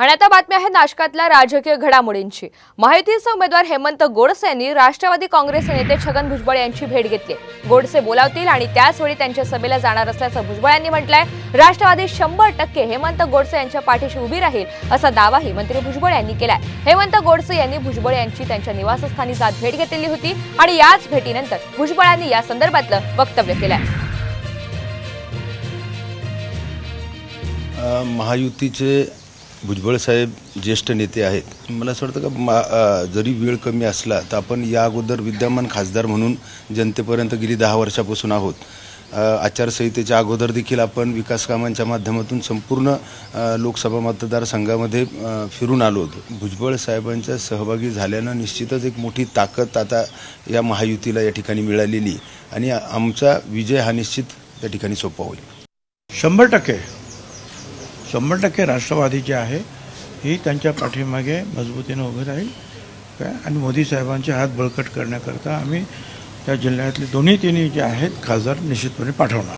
आणि आता बातमी आहे नाशकातल्या राजकीय घडामोडींची। महायुतीचे उमेदवार हेमंत गोडसे यांनी राष्ट्रवादी काँग्रेसचे नेते छगन भुजबळ यांची भेट घेतली। गोडसे बोलावतील आणि त्याच वेळी त्यांच्या सभेला जाणार असल्याचं भुजबळ यांनी म्हटलंय। राष्ट्रवादी 100% हेमंत गोडसे यांच्या पाठीशी उभी राहील असा दावाही मंत्री भुजबळ यांनी केलाय। हेमंत गोडसे यांनी भुजबळ यांची त्यांच्या निवासस्थानी जात भेट घेतलेली होती आणि याच भेटीनंतर भुजबळांनी या संदर्भातलं वक्तव्य केलंय। महायुतीचे भुजबळ साहेब ज्येष्ठ नेते आहेत। मला असं वाटतं का जरी वेळ कमी असला तर आपण या अगोदर विद्यमान खासदार म्हणून जनतेपर्यंत गेली 10 वर्षापासून आहोत। आचारसंहितेच्या अगोदर देखील आपण विकास कामांच्या माध्यमातून संपूर्ण लोकसभा मतदारसंघामध्ये फिरून आलो होतो। भुजबळ साहेबांच्या सहभागी झाल्यानं निश्चितच एक मोठी ताकद आता या महायुतीला या ठिकाणी मिळालेली आणि आमचा विजय हा निश्चित या ठिकाणी सोपा होईल। 100% राष्ट्रवादी जे आहे ही त्यांच्या पाठीमागे मजबूतीने उभे राहील काय आणि मोदी साहेबांचे हात बळकट करण्याकरता आम्ही त्या जिल्ह्यातले दोन्ही तिन्ही जे आहेत खासदार निश्चितपणे पाठवणार।